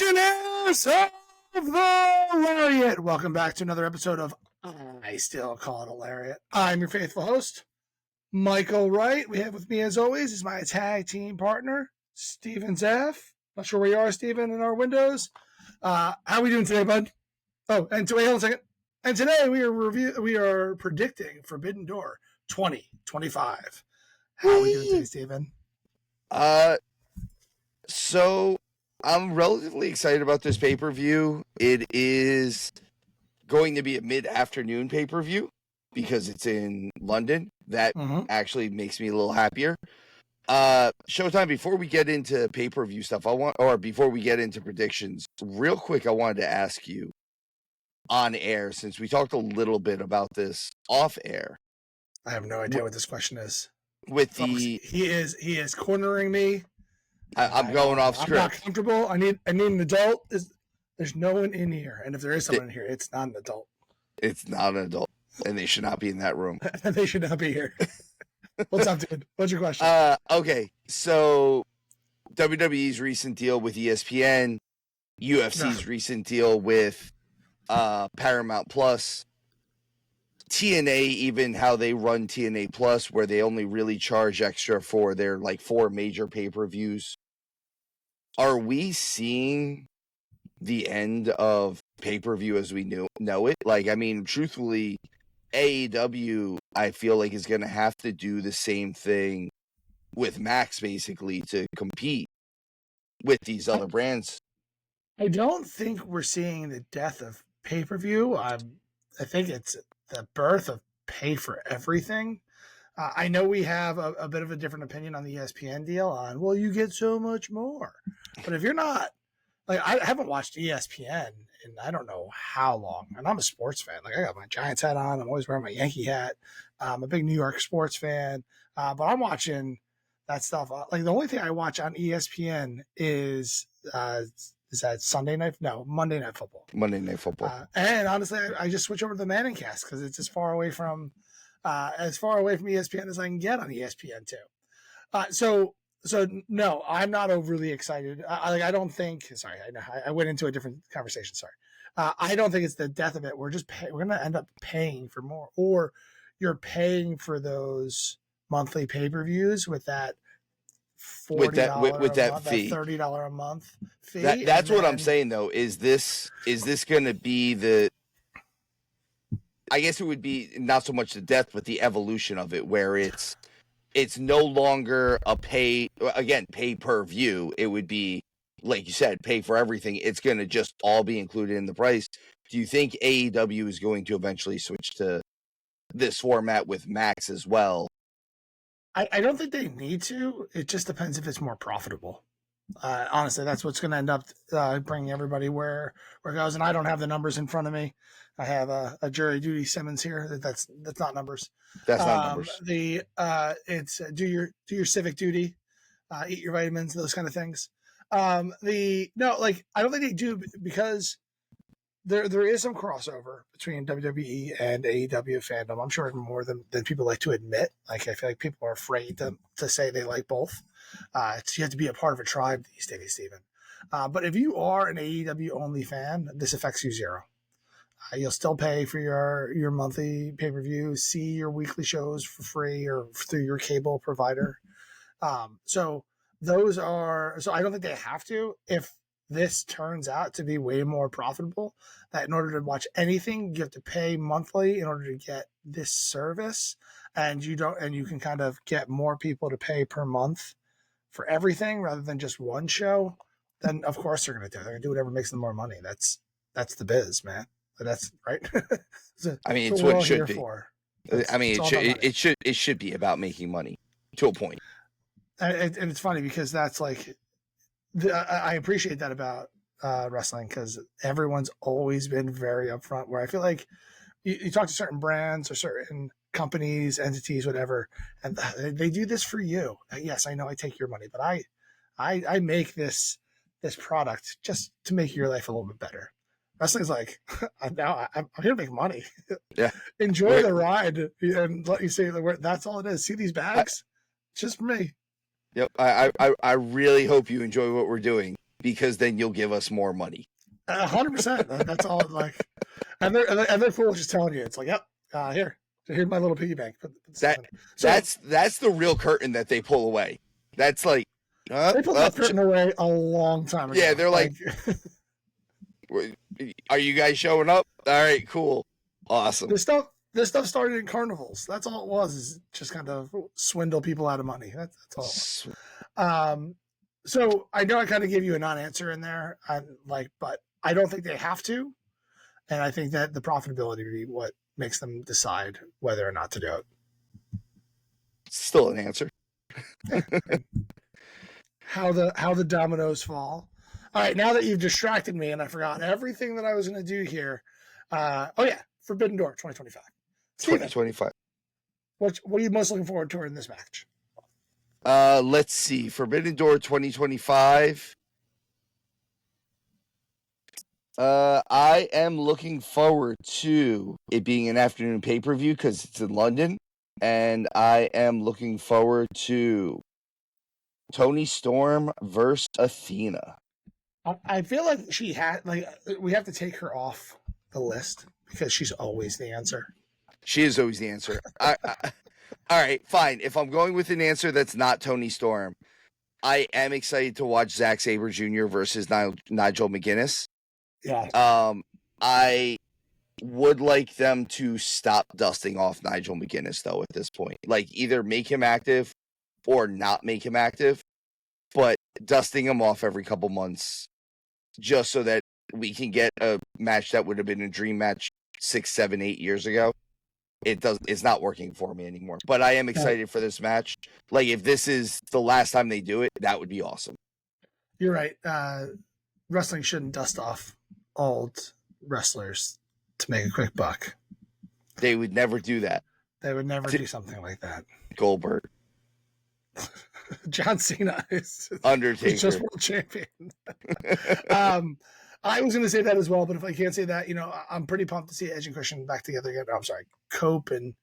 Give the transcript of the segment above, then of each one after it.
Legionnaires of the Lariat. Welcome back to another episode of I Still Call It a Lariat. I'm your faithful host, Michael Wright. We have with me, as always, is my tag team partner, Zapf. Not sure where you are, Steven, in our windows. How are we doing today, bud? Oh, and wait, hold on a second. And today we are predicting Forbidden Door 2025. How are we doing today, Steven? So I'm relatively excited about this pay-per-view. It is going to be a mid-afternoon pay-per-view because it's in London. That actually makes me a little happier. Showtime, before we get into pay-per-view stuff, before we get into predictions, real quick, I wanted to ask you on air, since we talked a little bit about this off air. I have no idea what this question is. With Folks, he is cornering me. I'm going off script. I'm not comfortable. I need an adult. There's no one in here, and if there is someone in here, it's not an adult. It's not an adult, and they should not be in that room. And they should not be here. What's up, dude? What's your question? Okay, so WWE's recent deal with ESPN, UFC's recent deal with Paramount Plus, TNA, even how they run TNA Plus, where they only really charge extra for their like 4 major pay-per-views. Are we seeing the end of pay-per-view as we know it? Like, I mean, truthfully, AEW, I feel like, is going to have to do the same thing with Max, basically, to compete with these other brands. I don't think we're seeing the death of pay-per-view. I think it's the birth of pay for everything. I know we have a bit of a different opinion on the ESPN deal on, well, you get so much more. But if you're not, like, I haven't watched ESPN in I don't know how long. And I'm a sports fan. Like, I got my Giants hat on. I'm always wearing my Yankee hat. I'm a big New York sports fan. But I'm watching that stuff. Like, the only thing I watch on ESPN is that Sunday night? No, Monday Night Football. Monday Night Football. And honestly, I just switch over to the Manning Cast because it's as far away from ESPN as I can get on ESPN too. So no, I'm not overly excited. I don't think. Sorry, I went into a different conversation. Sorry. I don't think it's the death of it. We're going to end up paying for more, or you're paying for those monthly pay-per-views with that $40 with that month, fee, that $30 a month fee. That's what I'm saying, though. Is this going to be the? I guess it would be not so much the death, but the evolution of it, where it's no longer a pay per view. It would be, like you said, pay for everything. It's going to just all be included in the price. Do you think AEW is going to eventually switch to this format with Max as well? I don't think they need to. It just depends if it's more profitable. Honestly, that's what's going to end up bringing everybody where it goes. And I don't have the numbers in front of me. I have a jury duty Simmons here. That's not numbers. That's not numbers. It's do your civic duty, eat your vitamins, those kind of things. I don't think they do, because there is some crossover between WWE and AEW fandom. I'm sure more than people like to admit. Like, I feel like people are afraid to say they like both. You have to be a part of a tribe these days, Steven. But if you are an AEW only fan, this affects you zero. You'll still pay for your monthly pay-per-view, see your weekly shows for free or through your cable provider. So I don't think they have to. If this turns out to be way more profitable, that in order to watch anything, you have to pay monthly in order to get this service, and you can kind of get more people to pay per month for everything rather than just one show, then of course they're going to do whatever makes them more money. That's the biz, man. That's right. I mean, it's what it should be. I mean, it should be about making money to a point. And it's funny because that's like, I appreciate that about wrestling, because everyone's always been very upfront. Where I feel like you talk to certain brands or certain companies, entities, whatever, and they do this for you. Yes, I know I take your money, but I make this product just to make your life a little bit better. Wrestling's like, now I'm here to make money. Yeah. Enjoy the ride and let you say the word. That's all it is. See these bags? It's just for me. Yep. I really hope you enjoy what we're doing. because then you'll give us more money. 100%. That's all. Like, and they're foolish just telling you. It's like, yep, here's my little piggy bank. That's the real curtain that they pull away. That's like they pulled that curtain away a long time ago. Yeah, they're like, are you guys showing up? All right, cool, awesome. This stuff started in carnivals. That's all it was. Is just kind of swindle people out of money. That's all. So I know I kind of gave you a non-answer in there, but I don't think they have to, and I think that the profitability would be what makes them decide whether or not to do it. Still an answer. How the dominoes fall. All right, now that you've distracted me and I forgot everything that I was going to do here. Forbidden Door 2025. 2025. What are you most looking forward to in this match? Let's see. Forbidden Door 2025. I am looking forward to it being an afternoon pay-per-view because it's in London, and I am looking forward to Toni Storm versus Athena. I feel like we have to take her off the list because she's always the answer. She is always the answer. All right, fine. If I'm going with an answer that's not Toni Storm, I am excited to watch Zack Sabre Jr. versus Nigel McGuinness. Yeah. I would like them to stop dusting off Nigel McGuinness, though, at this point. Like, either make him active or not make him active, but dusting him off every couple months just so that we can get a match that would have been a dream match 6, 7, 8 years ago. It's not working for me anymore. But I am excited for this match. Like, if this is the last time they do it, that would be awesome. You're right. Wrestling shouldn't dust off old wrestlers to make a quick buck. They would never do that. They would never do something like that. Goldberg. John Cena is Undertaker. He's just world champion. I was going to say that as well, but if I can't say that, I'm pretty pumped to see Edge and Christian back together again. I'm sorry, Cope and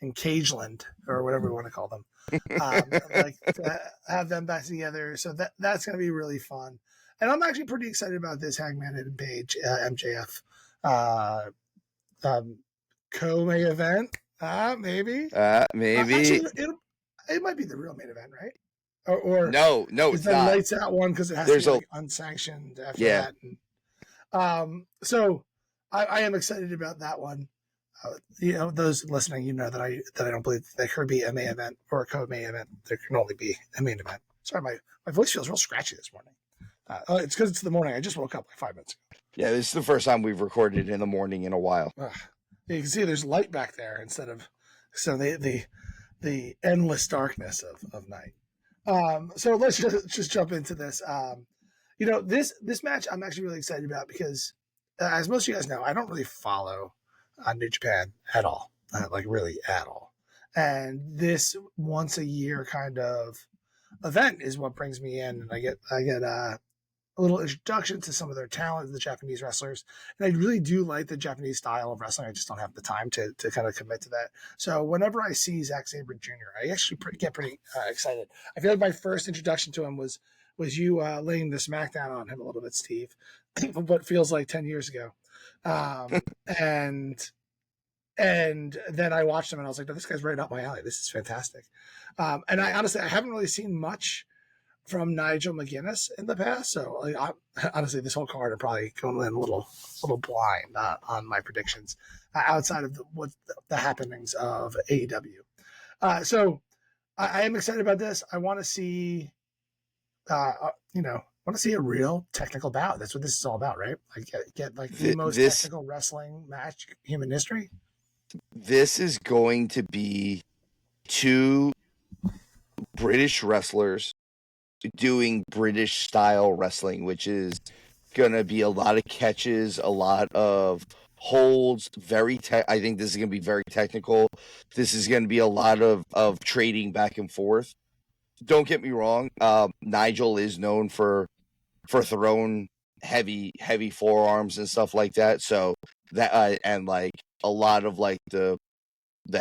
Cageland, or whatever we want to call them. To have them back together. So that's going to be really fun. And I'm actually pretty excited about this Hangman and Page MJF co-main event. Maybe. Actually, it might be the real main event, right? Or no, it's not. Lights out one because it has to be unsanctioned after that. And, so I am excited about that one. Those listening, that I don't believe there could be a main event or a co-main event. There can only be a main event. Sorry, my voice feels real scratchy this morning. It's because it's the morning. I just woke up like 5 minutes ago. Yeah, this is the first time we've recorded in the morning in a while. You can see there's light back there instead of the endless darkness of night. So let's just jump into this. This match I'm actually really excited about because, as most of you guys know, I don't really follow New Japan at all, really at all. And this once a year kind of event is what brings me in, and I get a little introduction to some of their talent, the Japanese wrestlers. And I really do like the Japanese style of wrestling. I just don't have the time to kind of commit to that. So whenever I see Zack Sabre Jr., I actually get pretty excited. I feel like my first introduction to him was you laying the smackdown on him a little bit, Steve, what feels like 10 years ago. And then I watched him and I was like, no, this guy's right up my alley. This is fantastic. And I honestly haven't really seen much from Nigel McGuinness in the past. So honestly, this whole card are probably going in a little blind on my predictions outside of the happenings of AEW. So I am excited about this. I want to see, a real technical bout. That's what this is all about, right? Get the most technical wrestling match in human history. This is going to be two British wrestlers doing British style wrestling, which is going to be a lot of catches, a lot of holds. I think this is going to be very technical. This is going to be a lot of trading back and forth. Don't get me wrong. Nigel is known for throwing heavy forearms and stuff like that. So that and a lot of the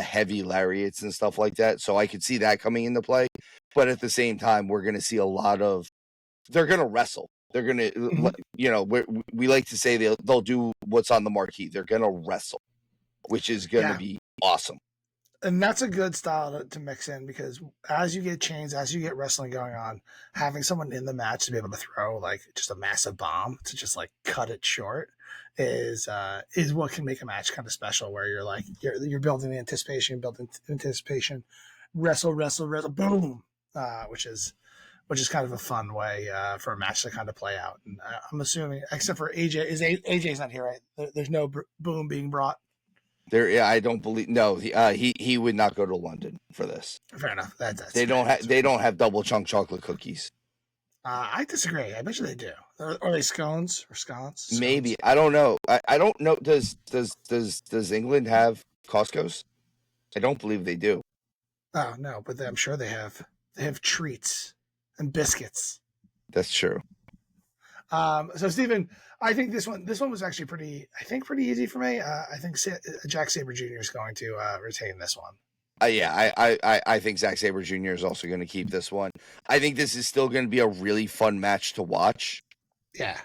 heavy lariats and stuff like that. So I could see that coming into play. But at the same time, we're going to see they're going to wrestle. They're gonna, Mhm. we like to say they'll do what's on the marquee. They're gonna wrestle, which is gonna Yeah. be awesome. And that's a good style to mix in, because as you get chains, as you get wrestling going on, having someone in the match to be able to throw like just a massive bomb to just like cut it short is what can make a match kind of special. Where you're like you're building the anticipation, wrestle, boom, which is kind of a fun way for a match to kind of play out. And I'm assuming, except for AJ, AJ's not here, right? There's no boom being brought. Yeah, I don't believe. No, he would not go to London for this. Fair enough. That's They fair. don't have double chunk chocolate cookies. I disagree. I bet you they do. Are they scones or scones? Maybe, I don't know. I don't know. Does England have Costco's? I don't believe they do. Oh no, but I'm sure they have. They have treats and biscuits. That's true. So Stephen, I think this one was actually pretty easy for me. I think Jack Sabre Jr. is going to retain this one. Yeah, I think Zack Sabre Jr. is also going to keep this one. I think this is still going to be a really fun match to watch. Yeah.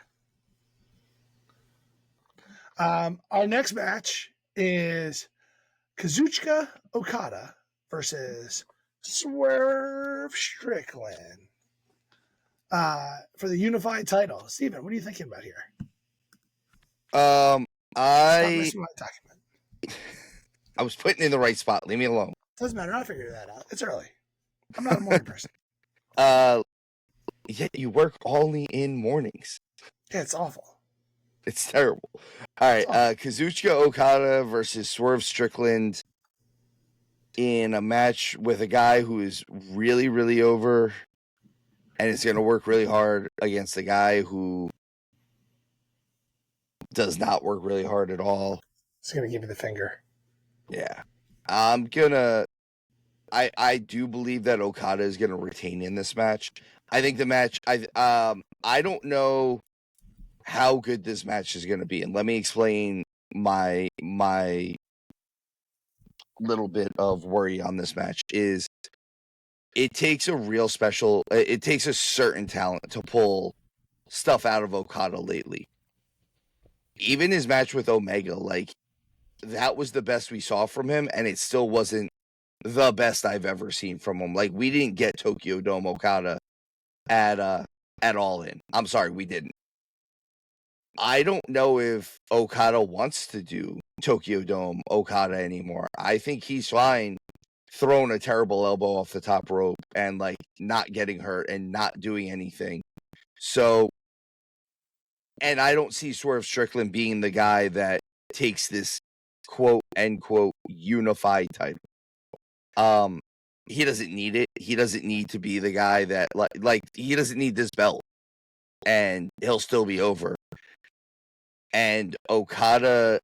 Our next match is Kazuchika Okada versus Swerve Strickland for the unified title. Steven, what are you thinking about here? Stop missing my document. I was putting in the right spot. Leave me alone. Doesn't matter. I'll figure that out. It's early. I'm not a morning person. Yet you work only in mornings. Yeah, it's awful. It's terrible. All right, Kazuchika Okada versus Swerve Strickland in a match with a guy who is really, really over, and is going to work really hard against a guy who does not work really hard at all. It's going to give you the finger. Yeah. I do believe that Okada is going to retain in this match. I think the match, I don't know how good this match is going to be. And let me explain my little bit of worry on this match is it takes a certain talent to pull stuff out of Okada lately. Even his match with Omega, like, that was the best we saw from him, and it still wasn't the best I've ever seen from him. Like, we didn't get Tokyo Dome Okada at All In. I'm sorry, we didn't. I don't know if Okada wants to do Tokyo Dome Okada anymore. I think he's fine throwing a terrible elbow off the top rope and like not getting hurt and not doing anything. So, and I don't see Swerve Strickland being the guy that takes this quote unquote unified title. He doesn't need it. He doesn't need to be the guy that like he doesn't need this belt, and he'll still be over. And Okada,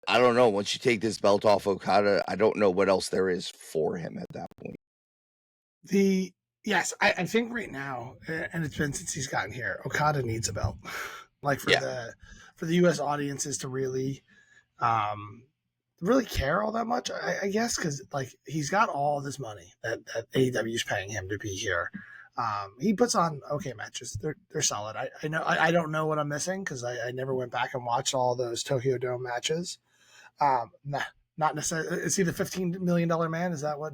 I don't know. Once you take this belt off Okada, I don't know what else there is for him at that point. Yes, I think right now, and it's been since he's gotten here, Okada needs a belt. Like for the U.S. audiences to really care all that much, I guess, because like he's got all this money that AEW is paying him to be here. He puts on okay matches. They're solid. I know I don't know what I'm missing because I never went back and watched all those Tokyo Dome matches. Not necessarily. Is he the $15 million man? Is that what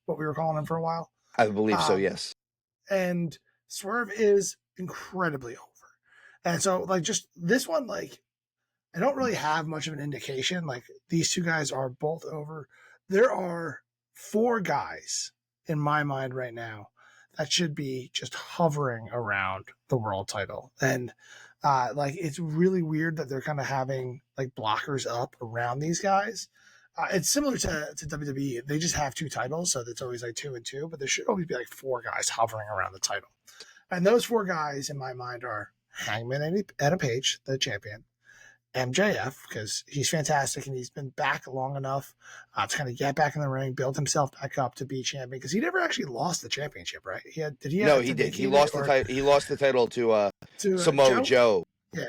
we were calling him for a while? I believe so. Yes. And Swerve is incredibly over, and so like just this one, like I don't really have much of an indication. Like these two guys are both over. There are 4 guys in my mind right now that should be just hovering around the world title. And like it's really weird that they're kind of having like blockers up around these guys. It's similar to WWE. They just have 2 titles, so it's always like 2 and 2, but there should always be like 4 guys hovering around the title. And those 4 guys in my mind are Hangman Adam Page, the champion, MJF, because he's fantastic and he's been back long enough to kind of get back in the ring, build himself back up to be champion, because he never actually lost the championship, right? He did. He did. He lost the title to Samoa Joe. Yeah.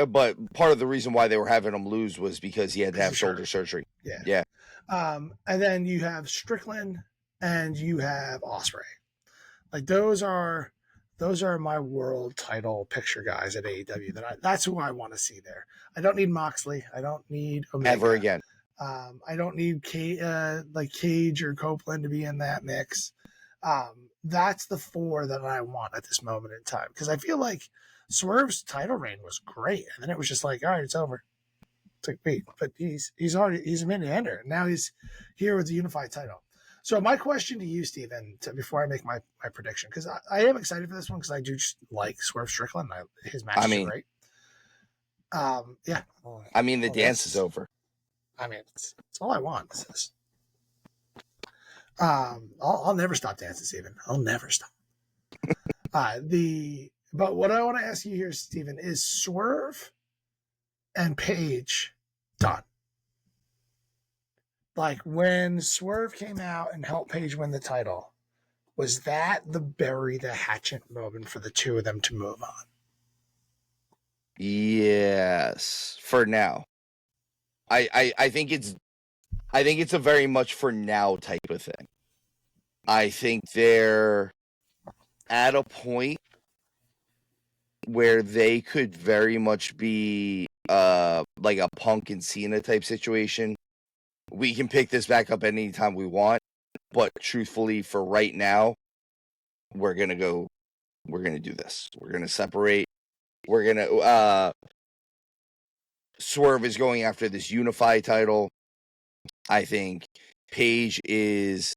But part of the reason why they were having him lose was because he had to have shoulder surgery. Yeah. And then you have Strickland and you have Ospreay. Like those are those are my world title picture guys at AEW. That's who I want to see there. I don't need Moxley. I don't need Omega. Ever again. I don't need like Cage or Copeland to be in that mix. That's the four that I want at this moment in time, because I feel like Swerve's title reign was great, and then it was just like, all right, it's over. It's like, wait, but he's a main eventer. Now he's here with the unified title. So my question to you, Steven, before I make my prediction, because I am excited for this one, because I do just like Swerve Strickland. His matches are great. Yeah. I mean, the dance is over. I mean, it's all I want. I'll never stop dancing, Steven. I'll never stop. But what I want to ask you here, Steven, is Swerve and Paige done? Like, when Swerve came out and helped Paige win the title, was that the bury the hatchet moment for the two of them to move on? Yes, for now. I think it's a very much for now type of thing. I think they're at a point where they could very much be like a Punk and Cena type situation. We can pick this back up anytime we want, but truthfully, for right now, we're gonna do this. We're gonna separate. We're gonna Swerve is going after this unified title. I think Paige is.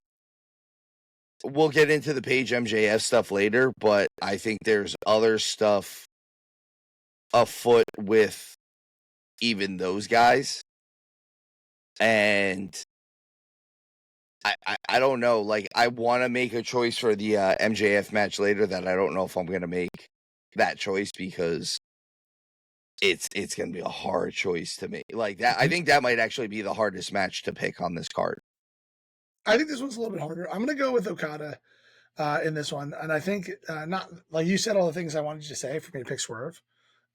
We'll get into the Paige MJF stuff later, but I think there's other stuff afoot with even those guys. And I don't know. Like, I want to make a choice for the MJF match later that I don't know if I'm going to make that choice, because it's going to be a hard choice to make. Like that, I think that might actually be the hardest match to pick on this card. I think this one's a little bit harder. I'm going to go with Okada in this one. And I think not like you said all the things I wanted you to say for me to pick Swerve.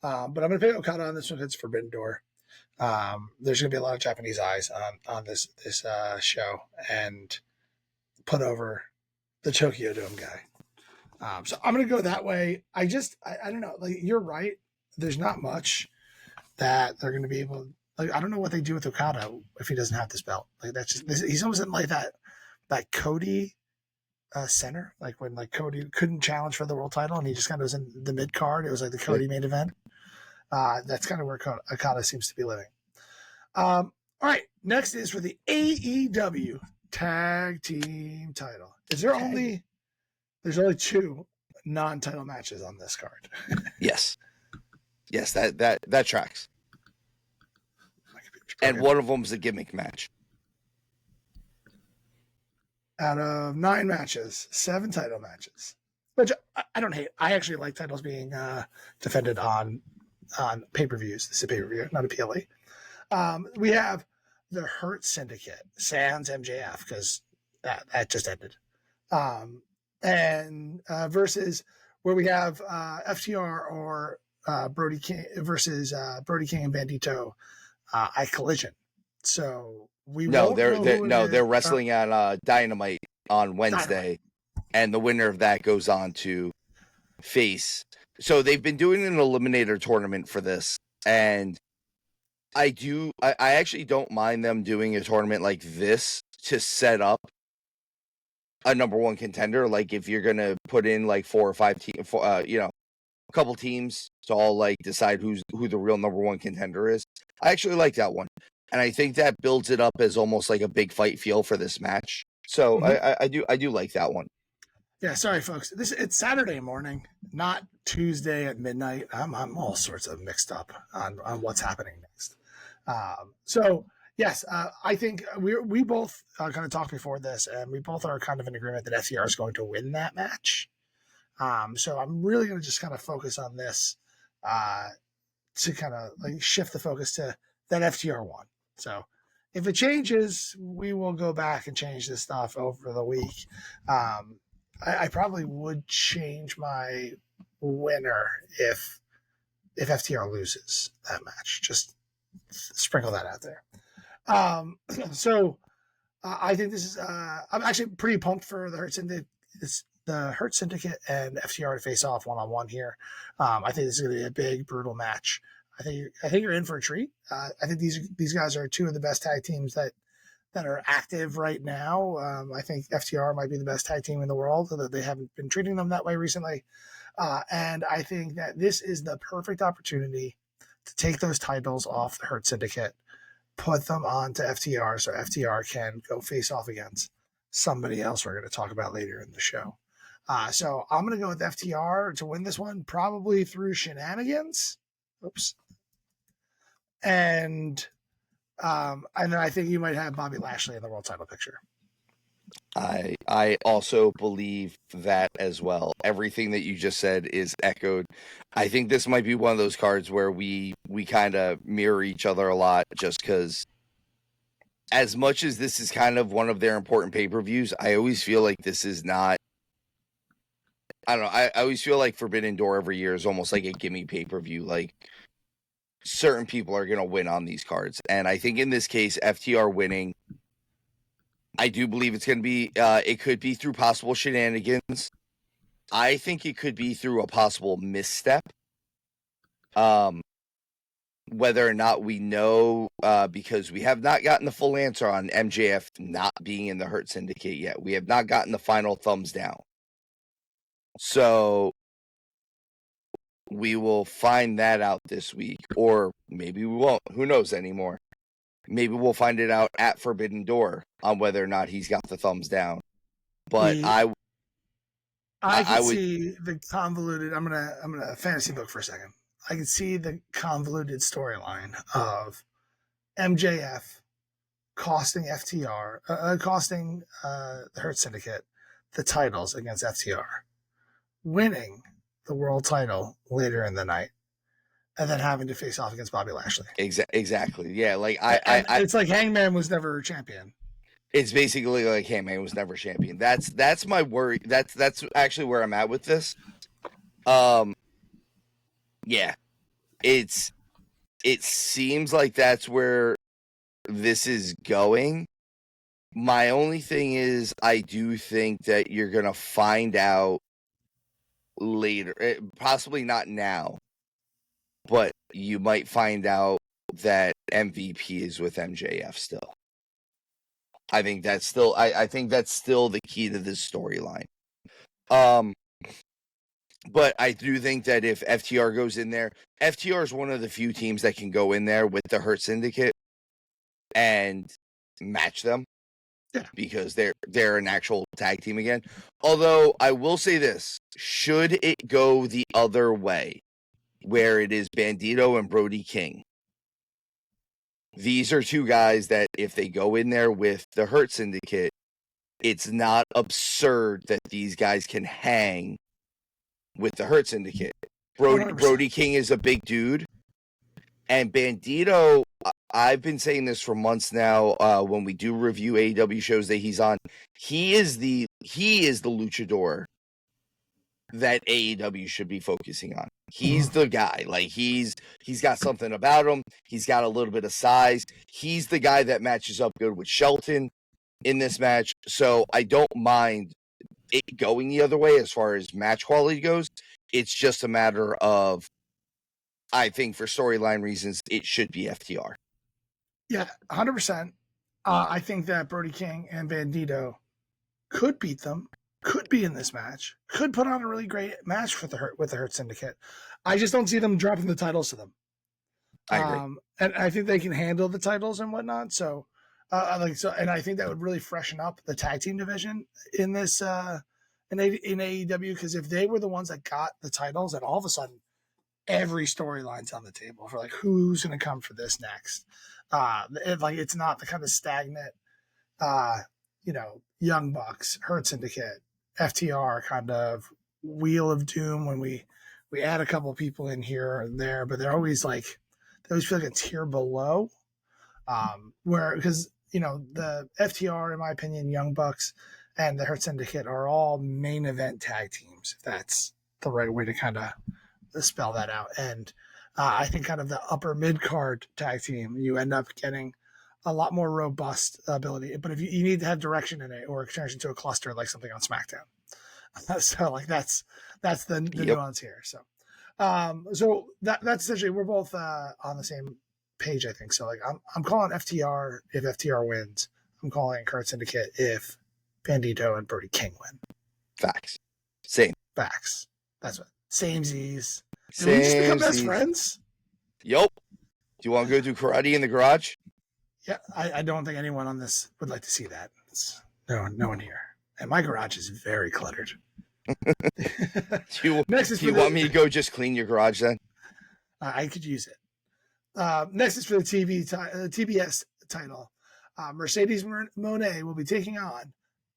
But I'm going to pick Okada on this one. It's Forbidden Door. There's going to be a lot of Japanese eyes on this show, and put over the Tokyo Dome guy. So I'm going to go that way. I don't know. Like, you're right. There's not much that they're going to be able. Like, I don't know what they do with Okada if he doesn't have this belt. Like, that's just, he's almost in like that Cody center. Like, when like Cody couldn't challenge for the world title and he just kind of was in the mid card. It was like the Cody main event. That's kind of where Okada seems to be living. All right. Next is for the AEW tag team title. There's only two non-title matches on this card. Yes, that tracks. And one of them's a gimmick match. Out of 9 matches, 7 title matches, which I don't hate. I actually like titles being defended on pay-per-views. This is a pay-per-view, not a PLE. We have the Hurt Syndicate, sans MJF, because that just ended. And versus where we have FTR or Brody King versus Brody King and Bandito at Collision. So they're wrestling on Dynamite on Wednesday, and the winner of that goes on to face. So they've been doing an eliminator tournament for this, and I actually don't mind them doing a tournament like this to set up a number one contender. Like, if you're gonna put in like 4 or 5 teams, a couple teams to all like decide who the real number one contender is. I actually like that one, and I think that builds it up as almost like a big fight feel for this match. So I do like that one. Yeah, sorry folks. It's Saturday morning, not Tuesday at midnight. I'm all sorts of mixed up on what's happening next. So yes, I think we both kind of talked before this, and we both are kind of in agreement that FTR is going to win that match. So I'm really going to just kind of focus on this to kind of like shift the focus to that FTR one. So if it changes, we will go back and change this stuff over the week. I probably would change my winner if FTR loses that match. Just sprinkle that out there. So I think this is. I'm actually pretty pumped for the Hurt Syndicate. the Hurt Syndicate and FTR to face off one-on-one here. I think this is going to be a big, brutal match. I think you're in for a treat. I think these guys are two of the best tag teams that are active right now. I think FTR might be the best tag team in the world, although they haven't been treating them that way recently. And I think that this is the perfect opportunity to take those titles off the Hurt Syndicate, put them onto FTR so FTR can go face off against somebody else we're going to talk about later in the show. So I'm going to go with FTR to win this one, probably through shenanigans. Oops. And then I think you might have Bobby Lashley in the world title picture. I also believe that as well. Everything that you just said is echoed. I think this might be one of those cards where we kind of mirror each other a lot, just because as much as this is kind of one of their important pay-per-views, I always feel like this is not, I don't know, I always feel like Forbidden Door every year is almost like a gimme pay-per-view. Like, certain people are going to win on these cards. And I think in this case, FTR winning, I do believe it's going to be, it could be through possible shenanigans. I think it could be through a possible misstep. Whether or not we know, because we have not gotten the full answer on MJF not being in the Hurt Syndicate yet. We have not gotten the final thumbs down. So we will find that out this week, or maybe we won't. Who knows anymore? Maybe we'll find it out at Forbidden Door on whether or not he's got the thumbs down. But I can would see the convoluted. I'm gonna fantasy book for a second. I can see the convoluted storyline of MJF costing FTR, costing the Hurt Syndicate the titles against FTR, winning the world title later in the night, and then having to face off against Bobby Lashley. Exactly. Yeah, like it's like Hangman was never champion. It's basically like Hangman was never champion. That's my worry. That's actually where I'm at with this. Yeah. It seems like that's where this is going. My only thing is I do think that you're going to find out later, possibly not now, but you might find out that MVP is with MJF still. I think that's still I think that's still the key to this storyline. But I do think that if FTR goes in there, FTR is one of the few teams that can go in there with the Hurt Syndicate and match them. Yeah. Because they're an actual tag team again. Although I will say this, should it go the other way, where it is Bandito and Brody King, these are two guys that if they go in there with the Hurt Syndicate, it's not absurd that these guys can hang with the Hurt Syndicate. Brody King is a big dude, and Bandito, I've been saying this for months now, when we do review AEW shows that he's on, he is the luchador that AEW should be focusing on. He's the guy. Like, he's got something about him. He's got a little bit of size. He's the guy that matches up good with Shelton in this match. So I don't mind it going the other way as far as match quality goes. It's just a matter of, I think for storyline reasons, it should be FTR. Yeah, 100%. I think that Brody King and Bandito could beat them, could be in this match, could put on a really great match with the Hurt Syndicate. I just don't see them dropping the titles to them. I agree. And I think they can handle the titles and whatnot. So, and I think that would really freshen up the tag team division in this in AEW, because if they were the ones that got the titles, and all of a sudden every storyline's on the table for like who's going to come for this next. It's not the kind of stagnant, Young Bucks, Hurt Syndicate, FTR kind of wheel of doom when we add a couple people in here and there, but they always feel like a tier below. Because the FTR, in my opinion, Young Bucks, and the Hurt Syndicate are all main event tag teams, if that's the right way to kind of spell that out. And I think kind of the upper mid card tag team, you end up getting a lot more robust ability. But if you need to have direction in it, or it turns into a cluster like something on SmackDown. So like that's the Yep. nuance here. So that's essentially we're both on the same page, I think. So like I'm calling FTR if FTR wins. I'm calling Kurt Syndicate if Bandito and Brody King win. Facts. Same. Facts. That's what. Same Z's. Did we just become Same. best friends? Yup. Do you want to go do karate in the garage? Yeah, I don't think anyone on this would like to see that. No one here. And my garage is very cluttered. Do you want me to go just clean your garage then? I could use it. Next is for the TBS title. Mercedes Moné will be taking on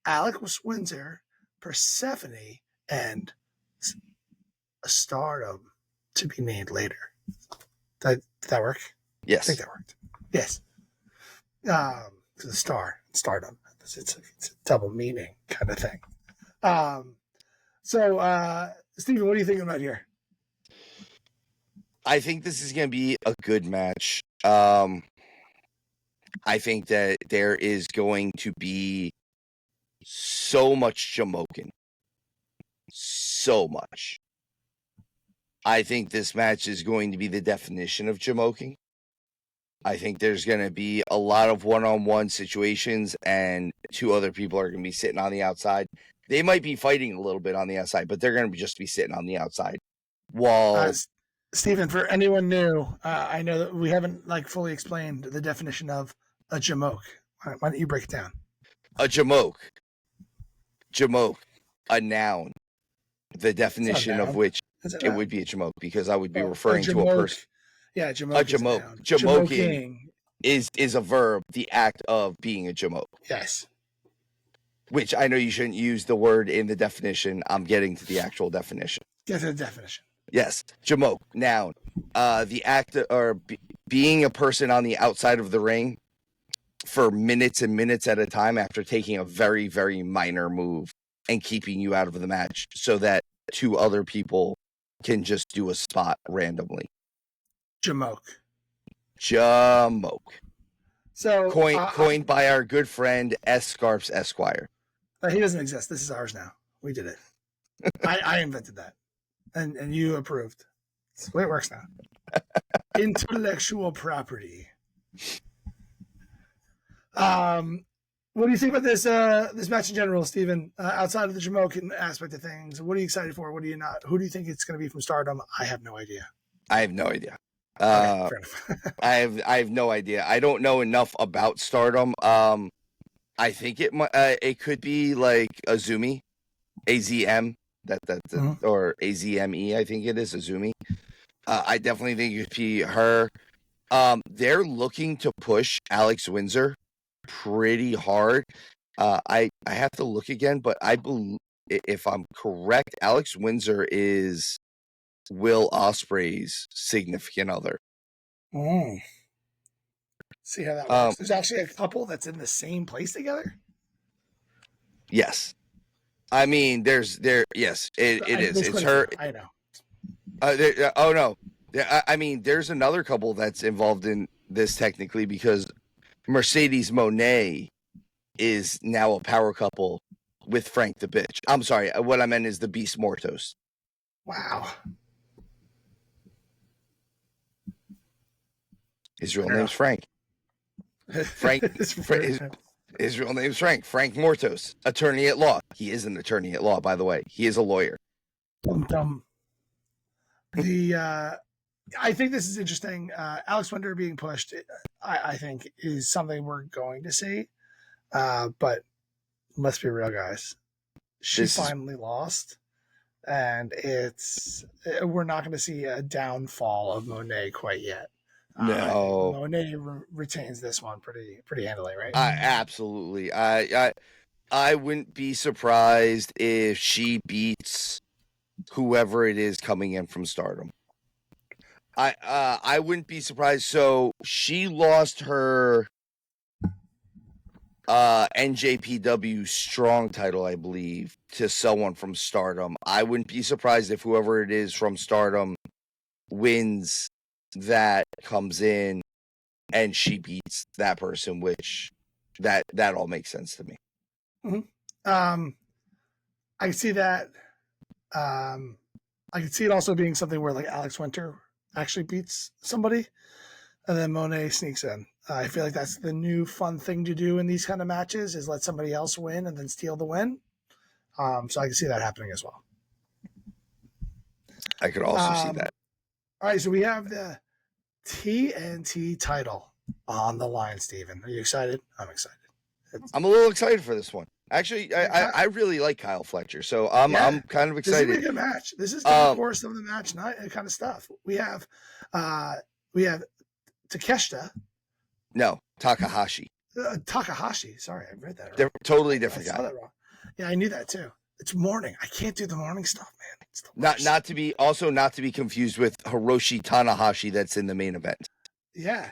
Alex Windsor, Persephone, and a Stardom to be named later. Did that work? Yes. I think that worked. Yes. The Stardom. It's a double meaning kind of thing. So, Steven, what are you thinking about here? I think this is going to be a good match. I think that there is going to be so much Jamokin. So much. I think this match is going to be the definition of Jamoking. I think there's going to be a lot of one-on-one situations, and two other people are going to be sitting on the outside. They might be fighting a little bit on the outside, but they're going to just be sitting on the outside. While Stephen, for anyone new, I know that we haven't fully explained the definition of a jamoke. Why don't you break it down? A jamoke, a noun. The definition of which it would be a jamoke, because I would be referring to a person. Yeah, jamoke. A jamoke. Jamoking is a verb, the act of being a jamoke. Yes. Which I know you shouldn't use the word in the definition. I'm getting to the actual definition. Get to the definition. Yes, jamoke, noun. The act or being a person on the outside of the ring for minutes and minutes at a time after taking a very, very minor move and keeping you out of the match so that two other people can just do a spot randomly. Jamoke. So coined by our good friend S. Scarps Esquire. He doesn't exist. This is ours now. We did it. I invented that, and you approved. That's the way it works now. Intellectual property. What do you think about this match in general, Steven? Outside of the Jamoke aspect of things, what are you excited for? What are you not? Who do you think it's going to be from Stardom? I have no idea. I have no idea. Okay, fair enough. I have no idea. I don't know enough about Stardom. I think it could be like Azumi, AZM, or AZME. I think it is Azumi. I definitely think it could be her. They're looking to push Alex Windsor pretty hard. I have to look again, but I believe, if I'm correct, Alex Windsor is Will Ospreay's significant other. See how that works. There's actually a couple that's in the same place together. Yes, I mean yes, it is. It's her. I know. Oh no, I mean there's another couple that's involved in this technically, because Mercedes Moné is now a power couple with Frank the Bitch. I'm sorry, what I meant is the Beast Mortos. Wow. His real name's Frank. His real name's Frank. Frank Mortos, attorney at law. He is an attorney at law, by the way. He is a lawyer. I think this is interesting. Alex Windsor being pushed, I think, is something we're going to see. But let's be real, guys. She finally lost, and we're not going to see a downfall of Moné quite yet. No, Moné retains this one pretty handily, right? Absolutely. I wouldn't be surprised if she beats whoever it is coming in from Stardom. I wouldn't be surprised. So she lost her NJPW strong title, I believe, to someone from Stardom. I wouldn't be surprised if whoever it is from Stardom wins that, comes in, and she beats that person, which that all makes sense to me. Mm-hmm. I can see that. I can see it also being something where like Alex Winter actually beats somebody, and then Monet sneaks in. I feel like that's the new fun thing to do in these kind of matches is let somebody else win and then steal the win. So I can see that happening as well. I could also see that. All right, so we have the TNT title on the line, Steven. Are you excited? I'm excited. I'm a little excited for this one. Actually, I really like Kyle Fletcher, so I'm kind of excited. This is a good match. This is the course of the match night kind of stuff. We have Takeshita. No, Takahashi. Takahashi. Sorry, I read that wrong. They're totally different guy. I saw that wrong. Yeah, I knew that too. It's morning. I can't do the morning stuff, man. It's the worst. Not to be confused with Hiroshi Tanahashi that's in the main event. Yeah.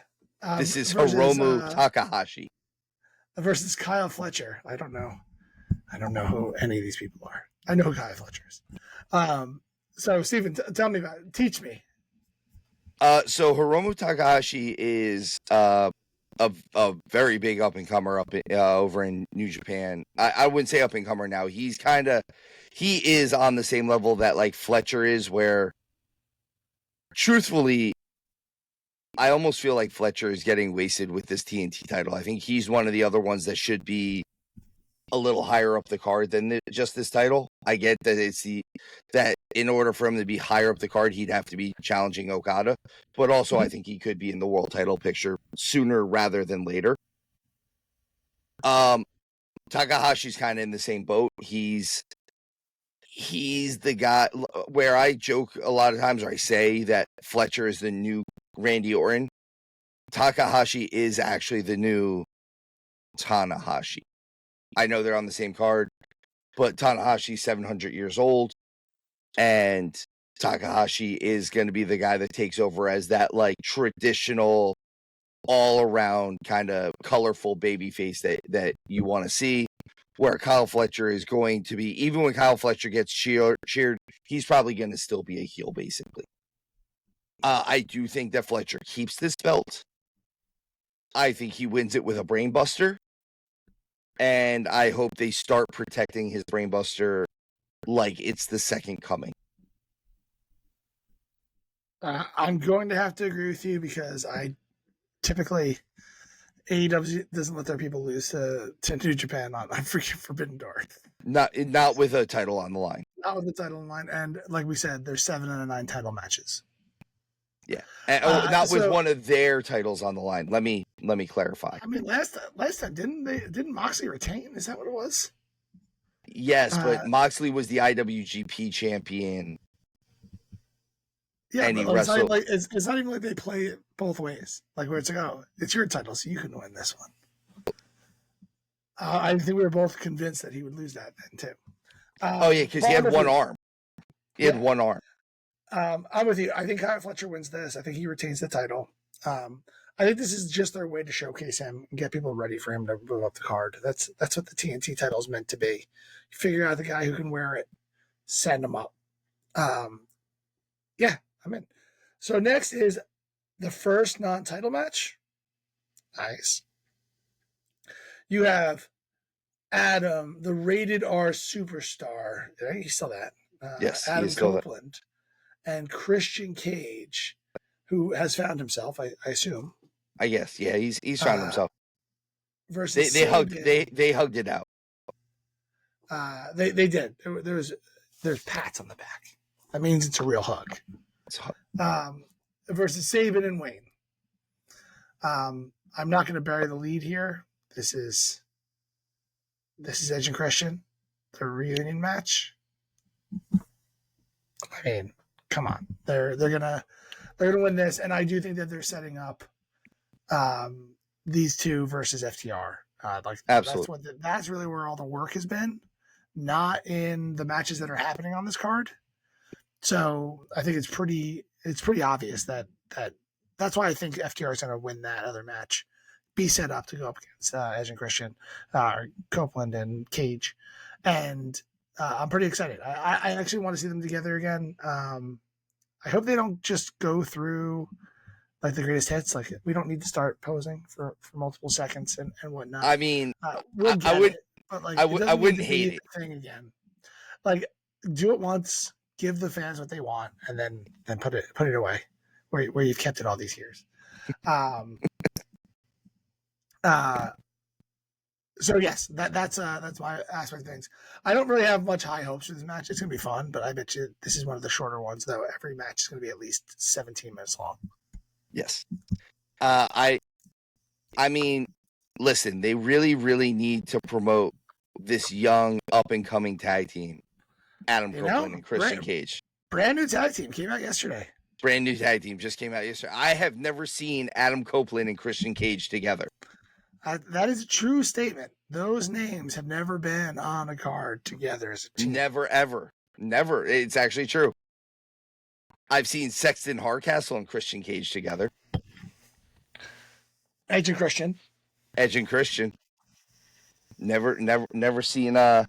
This is Hiromu Takahashi. Versus Kyle Fletcher. I don't know who any of these people are. I know who Kyle Fletcher is. So, Steven, tell me about it. Teach me. So Hiromu Takahashi is a very big up-and-comer over in New Japan. I wouldn't say up-and-comer now. He is on the same level that like Fletcher is, where truthfully, I almost feel like Fletcher is getting wasted with this TNT title. I think he's one of the other ones that should be a little higher up the card than just this title. I get that that in order for him to be higher up the card, he'd have to be challenging Okada. But also, I think he could be in the world title picture sooner rather than later. Takahashi's kind of in the same boat. He's the guy where I joke a lot of times, or I say that Fletcher is the new Randy Orton. Takahashi is actually the new Tanahashi. I know they're on the same card, but Tanahashi's 700 years old, and Takahashi is going to be the guy that takes over as that like traditional, all-around kind of colorful babyface that you want to see. Where Kyle Fletcher is going to be, even when Kyle Fletcher gets cheered, he's probably going to still be a heel, basically. I do think that Fletcher keeps this belt. I think he wins it with a brainbuster. And I hope they start protecting his brainbuster like it's the second coming. I'm going to have to agree with you because I typically... AEW doesn't let their people lose to New Japan on freaking Forbidden Door. Not with a title on the line. Not with the title on the line. And like we said, there's 7 and 9 title matches. Yeah. And, with one of their titles on the line. Let me clarify. I mean, last time didn't Moxley retain? Is that what it was? Yes, but Moxley was the IWGP champion. Yeah, and it's not even like they play it both ways. Like where it's like, oh, it's your title, so you can win this one. I think we were both convinced that he would lose that then too. Because he had one arm. He had one arm. I'm with you. I think Kyle Fletcher wins this. I think he retains the title. I think this is just their way to showcase him and get people ready for him to move up the card. That's what the TNT title is meant to be. You figure out the guy who can wear it, send him up. Yeah, I'm in. So next is the first non-title match. Nice. You have Adam, the rated R superstar. He's still that. Yes, Adam Copeland and Christian Cage, who has found himself, I assume. I guess, yeah, he's found himself. Versus they hugged it out. They did. There's pats on the back. That means it's a real hug. Versus Sabin and Wayne. I'm not going to bury the lead here. This is Edge and Christian, the reunion match. I mean, come on, they're gonna win this, and I do think that they're setting up these two versus FTR. Absolutely, that's really where all the work has been, not in the matches that are happening on this card. So I think it's pretty obvious that's why I think FTR is going to win that other match, be set up to go up against Edge and Christian, Copeland and Cage, and I'm pretty excited. I actually want to see them together again. I hope they don't just go through like the greatest hits. Like we don't need to start posing for multiple seconds and whatnot. I mean, I wouldn't hate it. Thing again. like do it once, give the fans what they want, and then put it away where you've kept it all these years. Um, so yes, that's my aspect of things. I don't really have much high hopes for this match. It's gonna be fun, but I bet you this is one of the shorter ones, though. Every match is gonna be at least 17 minutes long. Yes. I mean, listen, they really, really need to promote this young up and coming tag team, Adam Copeland and Christian Cage. Brand new tag team came out yesterday. Brand new tag team just came out yesterday. I have never seen Adam Copeland and Christian Cage together. That is a true statement. Those names have never been on a card together as a team. Never, ever. Never. It's actually true. I've seen Sexton Hardcastle and Christian Cage together. Edge and Christian. Never seen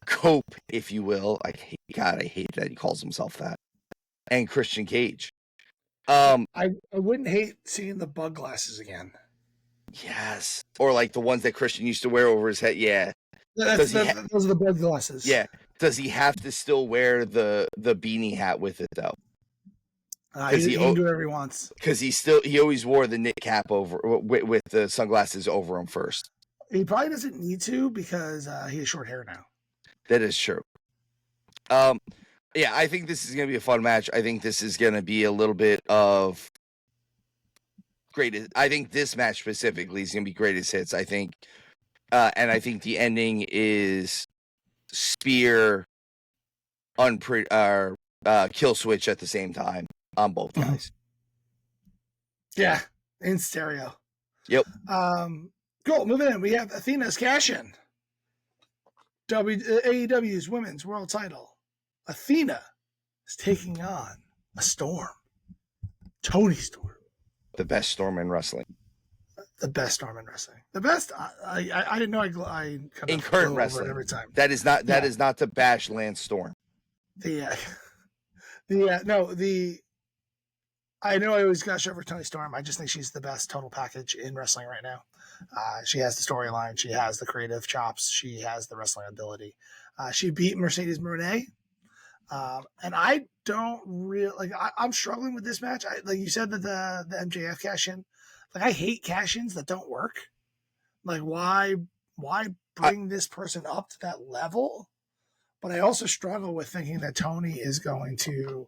Cope, if you will. I hate that he calls himself that. And Christian Cage. I wouldn't hate seeing the bug glasses again. Yes. Or like the ones that Christian used to wear over his head. Yeah. Those are the bug glasses. Yeah. Does he have to still wear the beanie hat with it though? He can do whatever he wants. Because he always wore the knit cap over with the sunglasses over him first. He probably doesn't need to because he has short hair now. That is true. Yeah, I think this is going to be a fun match. I think this is going to be a little bit of greatest. I think this match specifically is going to be greatest hits. I think, and I think the ending is spear, kill switch at the same time on both guys. Yeah, in stereo. Yep. Cool. Moving in, we have Athena's cash in. AEW's women's world title. Athena is taking on a Storm. Toni Storm. The best Storm in wrestling. The best Storm in wrestling. The best. I didn't know. I in current wrestling every time. That is not. That is not to bash Lance Storm. I know I always gush over Toni Storm. I just think she's the best total package in wrestling right now. She has the storyline. She has the creative chops. She has the wrestling ability. She beat Mercedes Moné. And I don't really I'm struggling with this match. Like you said that the MJF cash in, I hate cash ins that don't work. Like why bring this person up to that level? But I also struggle with thinking that Toni is going to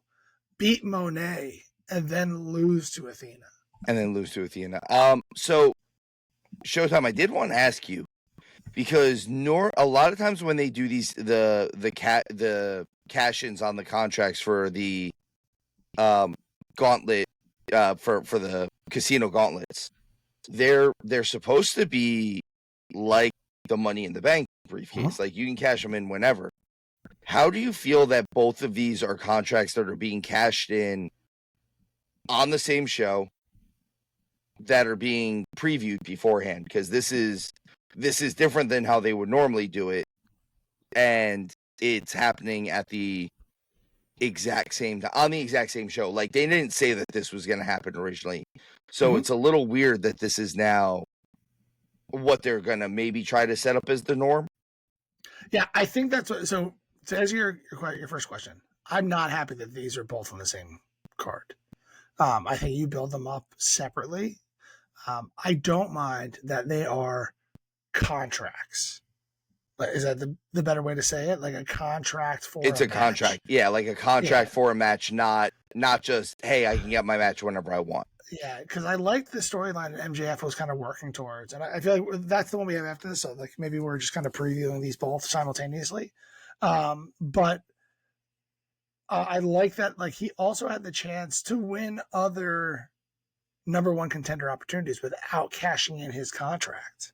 beat Monet and then lose to Athena. So Showtime, I did want to ask you because a lot of times when they do these the cash-ins on the contracts for the gauntlet for the casino gauntlets, they're supposed to be like the Money in the Bank briefcase. Like you can cash them in whenever. How do you feel that both of these are contracts that are being cashed in on the same show that are being previewed beforehand? Because this is different than how they would normally do it, and it's happening at the exact same time on the exact same show. Like they didn't say that this was going to happen originally, so it's a little weird that this is now what they're going to maybe try to set up as the norm. Yeah, I think that's what. So to answer your first question, I'm not happy that these are both on the same card. I think you build them up separately. I don't mind that they are contracts. Is that the better way to say it? Like a contract for it's a contract. Match. Yeah, like a contract for a match, not just, hey, I can get my match whenever I want. Yeah, because I liked the storyline that MJF was kind of working towards. And I feel like that's the one we have after this. So like maybe we're just kind of previewing these both simultaneously. But I like that. Like he also had the chance to win other number one contender opportunities without cashing in his contract.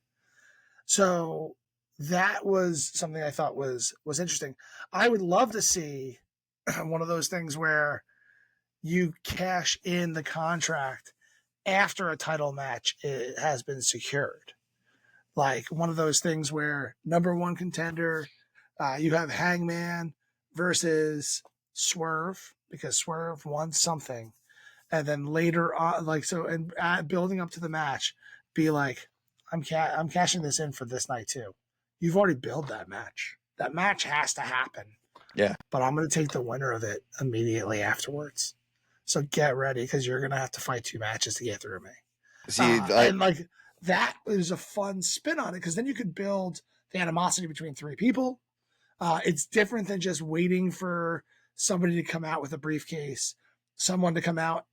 So that was something I thought was interesting. I would love to see one of those things where you cash in the contract after a title match has been secured. Like one of those things where number one contender, you have Hangman versus Swerve because Swerve won something. And then later on, building up to the match, be like, I'm cashing this in for this night too. You've already built that match. That match has to happen. Yeah. But I'm going to take the winner of it immediately afterwards. So get ready because you're going to have to fight 2 matches to get through me. See, And like that is a fun spin on it because then you could build the animosity between 3 people. It's different than just waiting for somebody to come out with a briefcase, someone to come out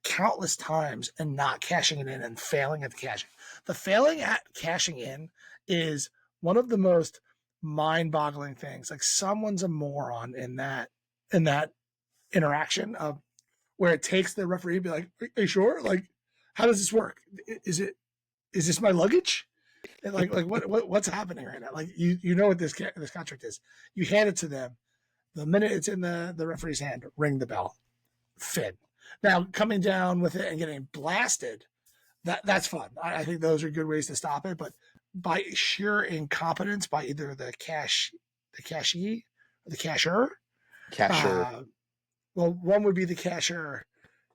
countless times and not cashing it in and failing at the cashing. The failing at cashing in is one of the most mind-boggling things. Like someone's a moron in that interaction of where it takes the referee to be like, "Are you sure? Like, how does this work? Is this my luggage? And like what's happening right now? Like you know what this contract is. You hand it to them. The minute it's in the referee's hand, ring the bell. Fin. Now coming down with it and getting blasted, that's fun. I think those are good ways to stop it. But by sheer incompetence, by either the cashie, or the cashier. Well, one would be the cashier,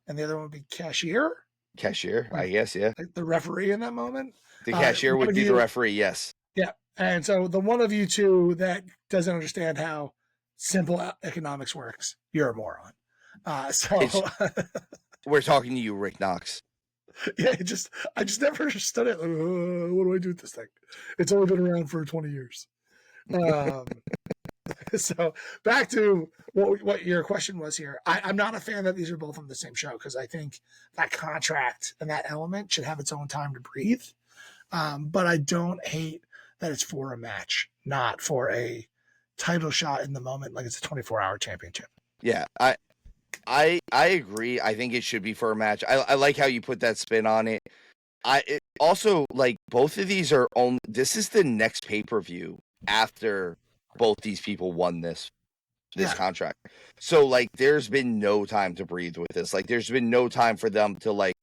and the other one would be cashier. Cashier, I guess, yeah. Like the referee in that moment. The cashier would be the referee, yes. Yeah, and so the one of you two that doesn't understand how simple economics works, you're a moron. We're talking to you, Rick Knox. Yeah, I just never understood it. Like, what do I do with this thing? It's only been around for 20 years. So back to what your question was here. I'm not a fan that these are both on the same show because I think that contract and that element should have its own time to breathe. But I don't hate that it's for a match, not for a title shot in the moment like it's a 24-hour championship. Yeah, I agree. I think it should be for a match. I like how you put that spin on it. Also, like, both of these are only, this is the next pay-per-view after both these people won this contract. So, like, there's been no time to breathe with this. Like, there's been no time for them to, like,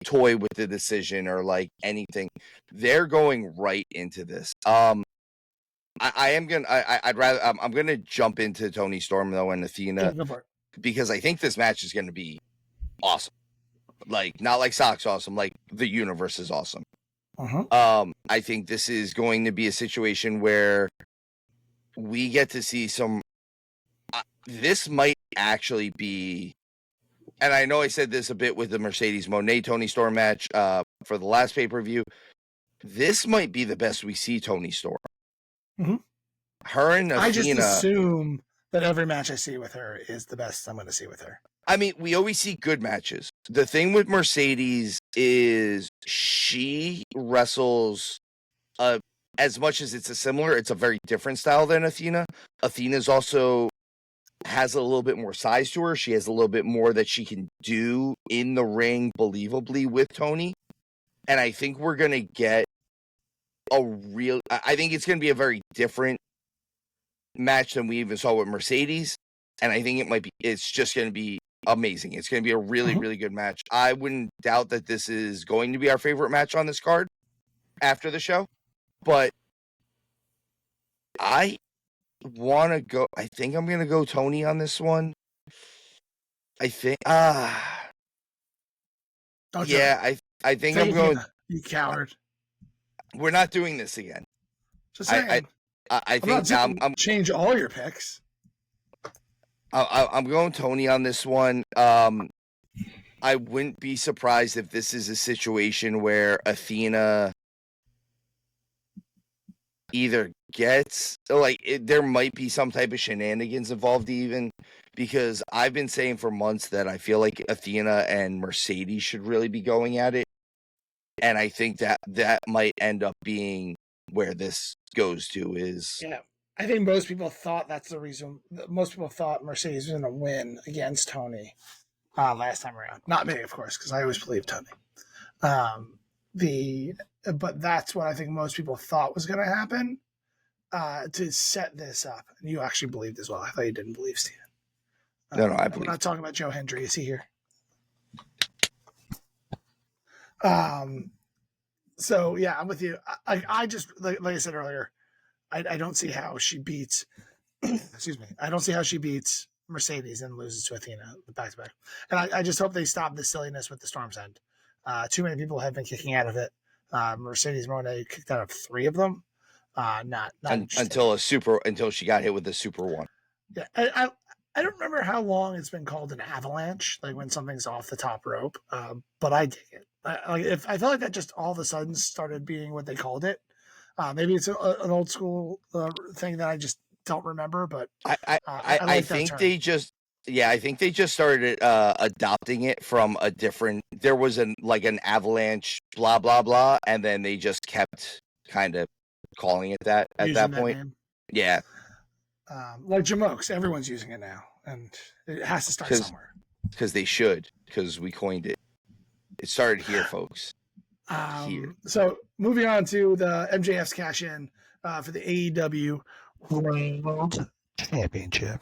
toy with the decision or, like, anything. They're going right into this. I'm gonna jump into Toni Storm, though, and Athena, because I think this match is gonna be awesome. Like, not like Sock's awesome, like the universe is awesome. I think this is going to be a situation where we get to see some. This might actually be, and I know I said this a bit with the Mercedes Moné Toni Storm match for the last pay-per-view. This might be the best we see Toni Storm. Her and Athena. I just assume that every match I see with her is the best I'm going to see with her. I mean, we always see good matches. The thing with Mercedes is she wrestles as much as it's a very different style than Athena. Athena's also has a little bit more size to her. She has a little bit more that she can do in the ring believably with Toni. And I think we're going to get I think it's going to be a very different match than we even saw with Mercedes. And I think it's just going to be amazing. It's going to be a really, really good match. I wouldn't doubt that this is going to be our favorite match on this card after the show. But I want to go. I think I'm going to go Toni on this one. I think. I think I'm going. You coward. We're not doing this again. Just saying. I think I'm change all your picks. I'm going Toni on this one. I wouldn't be surprised if this is a situation where Athena either gets, there might be some type of shenanigans involved even, because I've been saying for months that I feel like Athena and Mercedes should really be going at it. And I think that might end up being where this goes to is. Yeah. I think most people thought that's the reason. Most people thought Mercedes was going to win against Toni last time around. Not me, of course, because I always believed Toni. But that's what I think most people thought was going to happen to set this up. And you actually believed as well. I thought you didn't believe, Steven. No, I believe. We're not talking about Joe Hendry. Is he here? So yeah, I'm with you. I just like I said earlier, I don't see how she beats. Excuse me. I don't see how she beats Mercedes and loses to Athena back to back. And I just hope they stop the silliness with the Storm's End. Too many people have been kicking out of it. Mercedes Moné kicked out of 3 of them. Not interested. Until she got hit with the super one. Yeah, I don't remember how long it's been called an avalanche, like when something's off the top rope. But I dig it. I feel like that just all of a sudden started being what they called it. Maybe it's an old school thing that I just don't remember, but I like that think term. I think they just started adopting it from a different. There was an avalanche, blah blah blah, and then they just kept kind of calling it that at Using that point. name. Yeah, like Jamokes, everyone's using it now, and it has to start somewhere. Because they should, because we coined it. It started here, folks. Here. So moving on to the MJF's cash in for the AEW World Championship.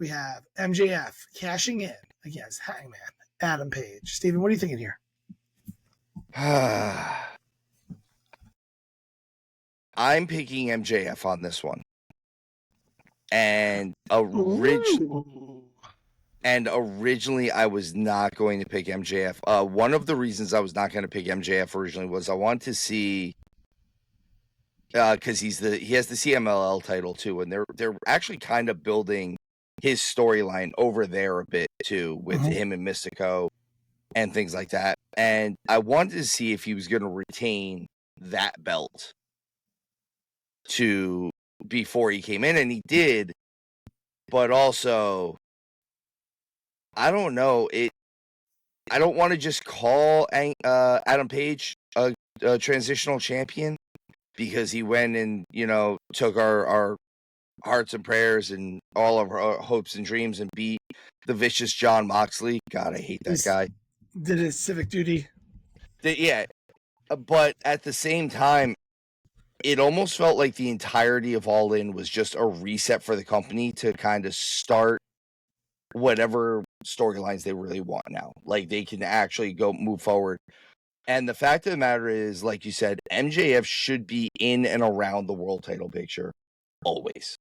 We have MJF cashing in against Hangman Adam Page. Steven, what are you thinking here? I'm picking MJF on this one. And originally I was not going to pick MJF. One of the reasons I was not going to pick MJF originally was I wanted to see because he has the CMLL title too, and they're actually kind of building his storyline over there a bit too with him and Mystico and things like that. And I wanted to see if he was going to retain that belt before he came in, and he did. But also, I don't know. I don't want to just call Adam Page a transitional champion because he went and took our hearts and prayers and all of our hopes and dreams and beat the vicious Jon Moxley. God, I hate that guy. Did his civic duty. Yeah, but at the same time, it almost felt like the entirety of All In was just a reset for the company to kind of start whatever storylines they really want now. Like, they can actually move forward. And the fact of the matter is, like you said, MJF should be in and around the world title picture always.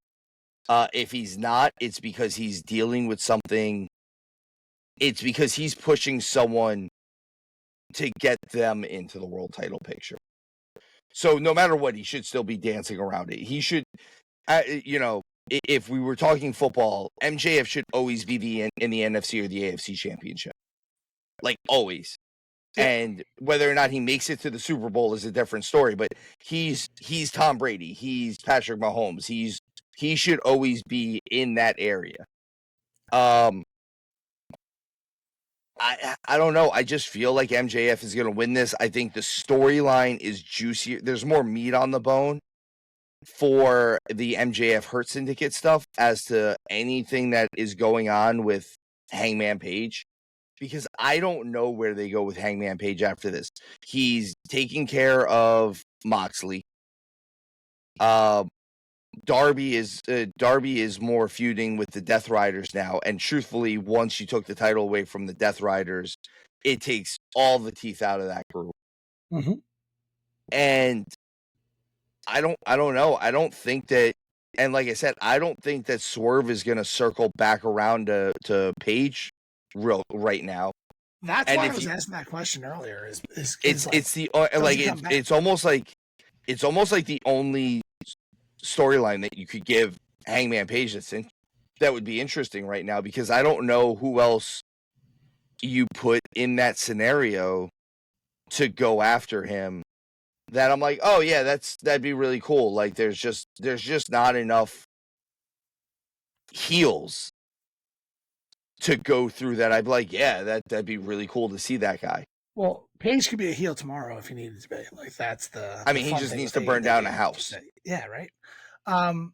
If he's not, it's because he's dealing with something. It's because he's pushing someone to get them into the world title picture. So no matter what, he should still be dancing around it. He should, if we were talking football, MJF should always be in the NFC or the AFC championship. Like, always. And whether or not he makes it to the Super Bowl is a different story, but he's Tom Brady. He's Patrick Mahomes. He should always be in that area. I don't know. I just feel like MJF is going to win this. I think the storyline is juicier. There's more meat on the bone for the MJF Hurt Syndicate stuff as to anything that is going on with Hangman Page. Because I don't know where they go with Hangman Page after this. He's taking care of Moxley. Darby is more feuding with the Death Riders now, and truthfully, once you took the title away from the Death Riders, it takes all the teeth out of that group. Mm-hmm. And I don't know. I don't think that, and like I said, I don't think that Swerve is going to circle back around to Page right now. That's why I was asking that question earlier. It's almost like the only storyline that you could give Hangman Page that would be interesting right now, because I don't know who else you put in that scenario to go after him. That I'm like, oh yeah, that'd be really cool. Like, there's just not enough heels to go through that. I'd be like, yeah, that'd be really cool to see that guy. Well, Page could be a heel tomorrow if he needed to be. Like, that's the. I mean, he just needs to burn down a house. Yeah, right. I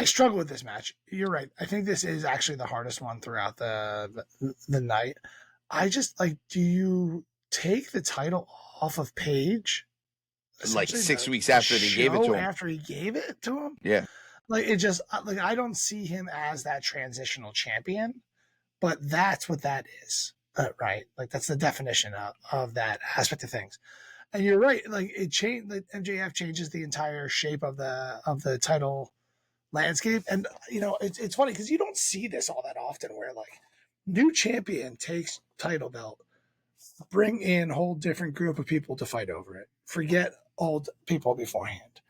struggle with this match. You're right. I think this is actually the hardest one throughout the night. I just do you take the title off of Page? Like 6 weeks after they gave it to him. After he gave it to him? Yeah. It just I don't see him as that transitional champion, but that's what that is, right? That's the definition of that aspect of things. And you're right. It changed. MJF changes the entire shape of the title landscape, and it's funny because you don't see this all that often, where new champion takes title belt, bring in a whole different group of people to fight over it. Forget old people beforehand.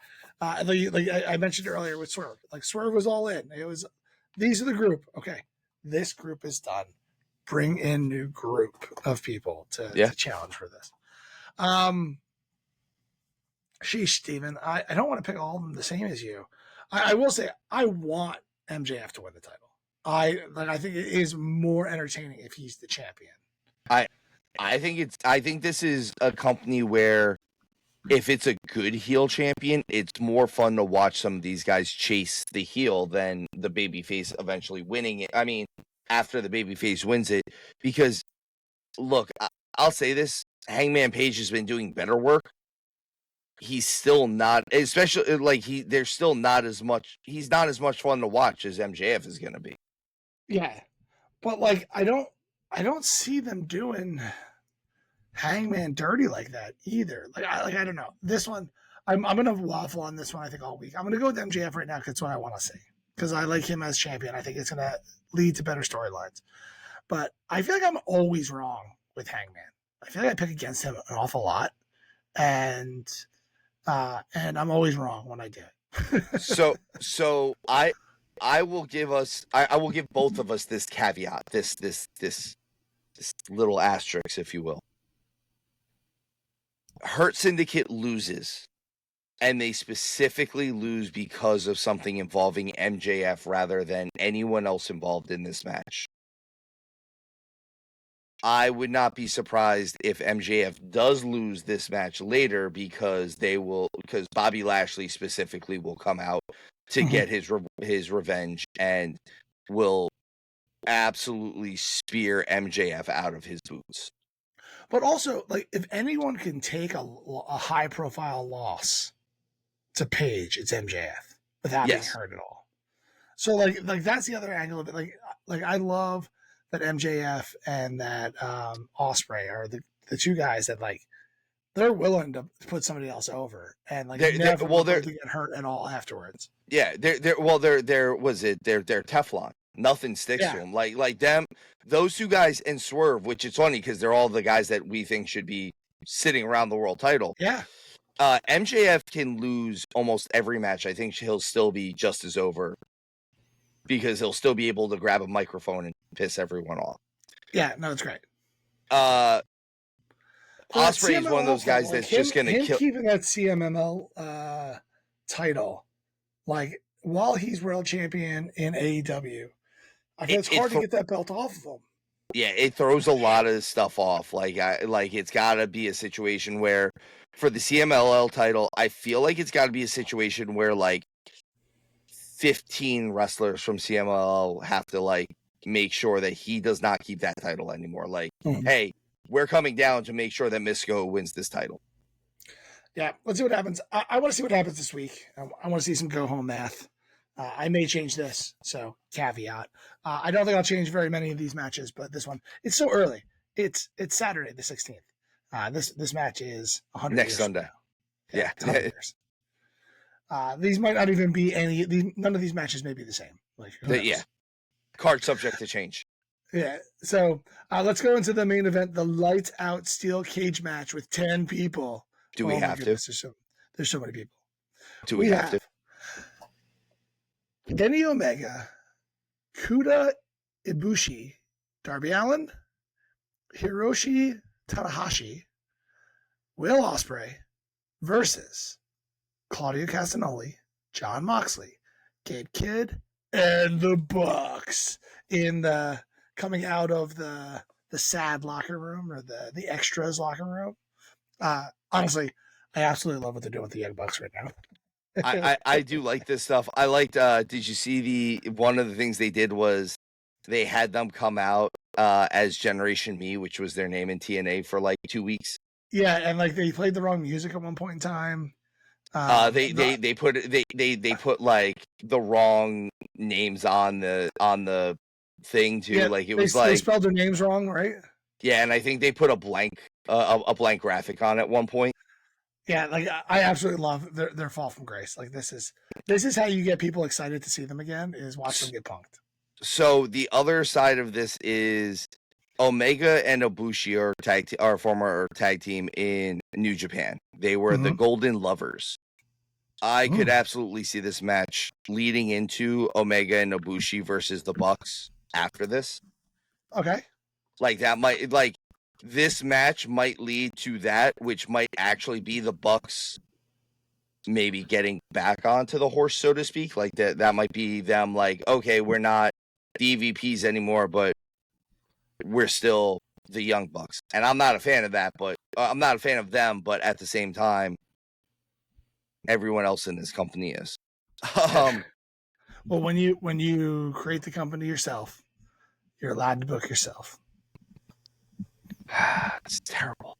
Like I mentioned earlier with Swerve, like Swerve was all in. It was these are the group. Okay, this group is done. Bring in new group of people to challenge for this. Sheesh, Steven. I don't want to pick all of them the same as you. I will say I want MJF to win the title. I think it is more entertaining if he's the champion. I think this is a company where if it's a good heel champion, it's more fun to watch some of these guys chase the heel than the babyface eventually winning it. I mean, after the babyface wins it, because look, I'll say this: Hangman Page has been doing better work. He's still not, especially like there's still not as much. He's not as much fun to watch as MJF is going to be. Yeah, but like I don't see them doing Hangman dirty like that either. Like I don't know. This one, I'm gonna waffle on this one. I think all week. I'm gonna go with MJF right now because it's what I want to see. Because I like him as champion. I think it's gonna lead to better storylines. But I feel like I'm always wrong with Hangman. I feel like I pick against him an awful lot, and I'm always wrong when I do it. so I will give us I will give both of us this caveat, this little asterisk, if you will. Hurt Syndicate loses, and they specifically lose because of something involving MJF rather than anyone else involved in this match. I would not be surprised if MJF does lose this match later because Bobby Lashley specifically will come out to get his revenge and will absolutely spear MJF out of his boots. But also, like, if anyone can take a high profile loss to Page, it's MJF without being hurt at all. So like that's the other angle of it. Like I love that MJF and that Ospreay are the two guys that like they're willing to put somebody else over and like they're to get hurt at all afterwards. Yeah, they're Teflon. Nothing sticks to them. Like them, those two guys and Swerve, which it's funny because they're all the guys that we think should be sitting around the world title. Yeah. MJF can lose almost every match. I think he'll still be just as over because he'll still be able to grab a microphone and piss everyone off. Yeah, no, it's great. Ospreay is one of those guys that's just going to kill. Keeping that CMML title, like while he's world champion in AEW, I think it's hard to get that belt off of him. Yeah, it throws a lot of stuff off. Like it's got to be a situation where for the CMLL title, I feel like it's got to be a situation where like 15 wrestlers from CMLL have to like make sure that he does not keep that title anymore. Like, hey, we're coming down to make sure that Mystico wins this title. Yeah, let's see what happens. I want to see what happens this week. I want to see some go-home math. I may change this, so caveat. I don't think I'll change very many of these matches, but this one, it's so early. It's Saturday the 16th. This match is 100 next years Sunday. Yeah. 100 years. These might not even be none of these matches may be the same. Like, card subject to change. Yeah. So let's go into the main event, the lights out steel cage match with 10 people. Do we have to? There's so many people. Do we have to? Kenny Omega, Kuda Ibushi, Darby Allin, Hiroshi Tanahashi, Will Ospreay versus Claudio Castagnoli, Jon Moxley, Kid Kidd, and the Bucks in the coming out of the sad locker room or the extras locker room. Honestly, I absolutely love what they're doing with the Young Bucks right now. I do like this stuff. I liked. Did you see one of the things they did was they had them come out as Generation Me, which was their name in TNA for like 2 weeks. Yeah, and like they played the wrong music at one point in time. They put like the wrong names on the thing too. Yeah, like it was like they spelled their names wrong, right? Yeah, and I think they put a blank graphic on at one point. Yeah, like I absolutely love their fall from grace. Like this is how you get people excited to see them again, is watch them get punked. So the other side of this is Omega and Ibushi are former tag team in New Japan. They were the Golden Lovers. I could absolutely see this match leading into Omega and Ibushi versus the Bucks after this. Okay. This match might lead to that, which might actually be the Bucks maybe getting back onto the horse, so to speak. Like that might be them like, okay, we're not the EVPs anymore, but we're still the Young Bucks. And I'm not a fan of that, but I'm not a fan of them, but at the same time, everyone else in this company is. Well, when you create the company yourself, you're allowed to book yourself. It's terrible.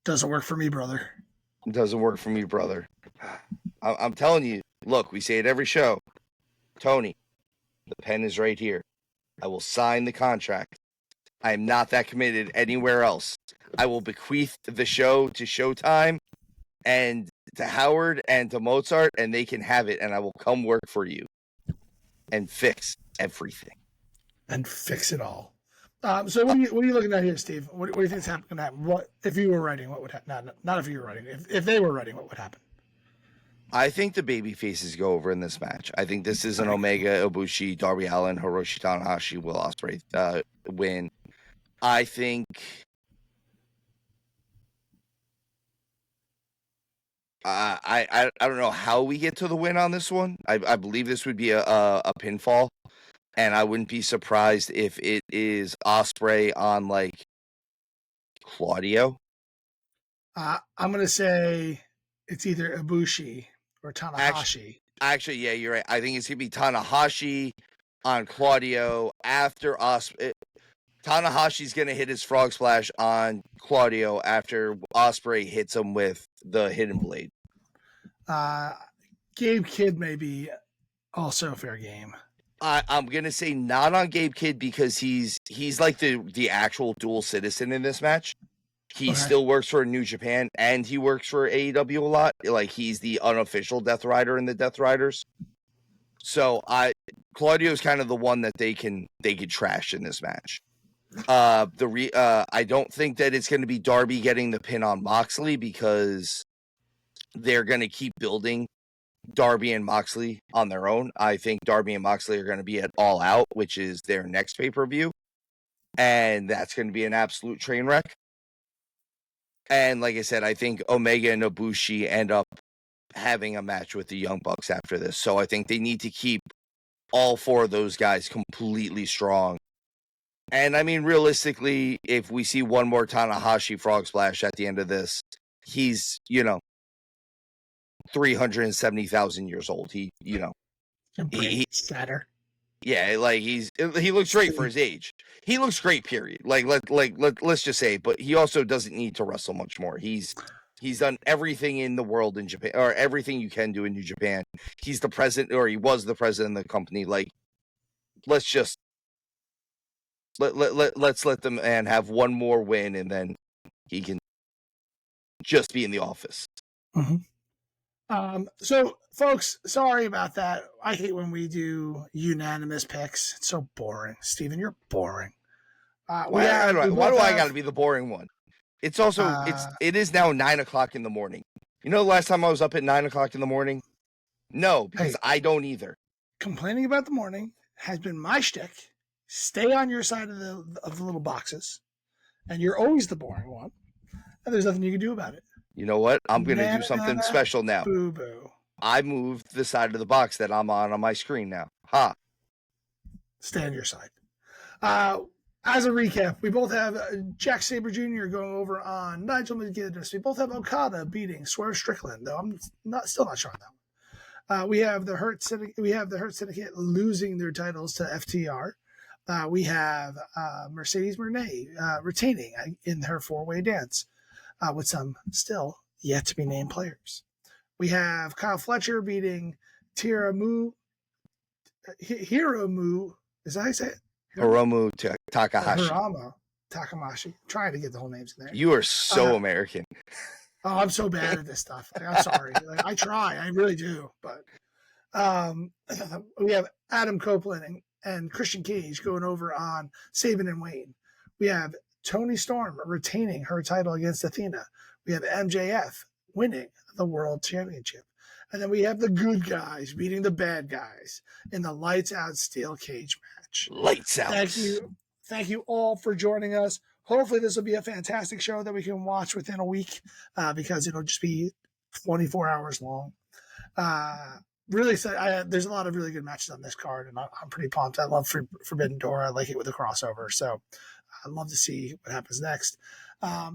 Doesn't work for me, brother. It doesn't work for me, brother. I'm telling you, look, we say it every show. Tony, the pen is right here. I will sign the contract. I am not that committed anywhere else. I will bequeath the show to Showtime and to Howard and to Mozart, and they can have it, and I will come work for you and fix everything. And fix it all. So what are you looking at here, Steve? What do you think is going to happen? What if you were writing? What would happen? Not if you were writing. If they were writing, what would happen? I think the baby faces go over in this match. I think this is an Omega, Ibushi, Darby Allin, Hiroshi Tanahashi, Will Ospreay win. I think I don't know how we get to the win on this one. I believe this would be a pinfall, and I wouldn't be surprised if it is Ospreay on like Claudio. I'm gonna say it's either Ibushi or Tanahashi. Actually, yeah, you're right. I think it's gonna be Tanahashi on Claudio after Ospreay. Tanahashi's gonna hit his frog splash on Claudio after Ospreay hits him with the hidden blade. Gabe Kidd may be also fair game. I'm gonna say not on Gabe Kidd because he's like the actual dual citizen in this match. He still works for New Japan and he works for AEW a lot. Like he's the unofficial Death Rider in the Death Riders. So Claudio's kind of the one that they could trash in this match. I don't think that it's going to be Darby getting the pin on Moxley because they're going to keep building Darby and Moxley on their own. I think Darby and Moxley are going to be at All Out, which is their next pay-per-view. And that's going to be an absolute train wreck. And like I said, I think Omega and Ibushi end up having a match with the Young Bucks after this. So I think they need to keep all four of those guys completely strong. And I mean, realistically, if we see one more Tanahashi frog splash at the end of this, he's, 370,000 years old. He scatter. Yeah, like he looks great for his age. He looks great, period. Let's just say, but he also doesn't need to wrestle much more. He's done everything in the world in Japan, or everything you can do in New Japan. He's the president, or he was the president of the company. Like, let's just let's let the man have one more win, and then he can just be in the office. Mm-hmm. So, folks, sorry about that. I hate when we do unanimous picks. It's so boring. Steven, you're boring. Why do I got to be the boring one? It's also it is now 9:00 in the morning. You know, the last time I was up at 9:00 in the morning? No, because I don't either. Complaining about the morning has been my shtick. Stay on your side of the little boxes, and you're always the boring one. And there's nothing you can do about it. You know what? I'm going to do something special now. Boo-boo. I moved the side of the box that I'm on my screen now. Ha. Stay on your side. As a recap, we both have Jack Sabre Jr. going over on Nigel McGuinness. We both have Okada beating Swerve Strickland, though I'm still not sure on that one. We have the Hurt Syndicate losing their titles to FTR. We have Mercedes Moné retaining in her four-way dance. With some still yet to be named players. We have Kyle Fletcher beating Hiromu. Is that how you say it? Hiromu Takahashi. Hiromu Takahashi. I'm trying to get the whole names in there. You are so American. Oh, I'm so bad at this stuff. I'm sorry. I try. I really do. But we have Adam Copeland and Christian Cage going over on Sabin and Wayne. We have Toni Storm retaining her title against Athena. We have MJF winning the World Championship. And then we have the good guys beating the bad guys in the lights out steel cage match. Lights out. Thank you all for joining us. Hopefully this will be a fantastic show that we can watch within a week because it'll just be 24 hours long. Really excited. There's a lot of really good matches on this card, and I'm pretty pumped. I love Forbidden Door. I like it with the crossover, so I'd love to see what happens next.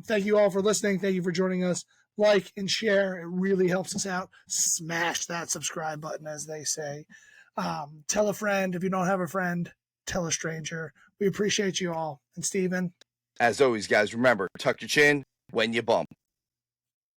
Thank you all for listening. Thank you for joining us. Like and share. It really helps us out. Smash that subscribe button, as they say. Tell a friend. If you don't have a friend, tell a stranger. We appreciate you all. And Steven? As always, guys, remember, tuck your chin when you bump.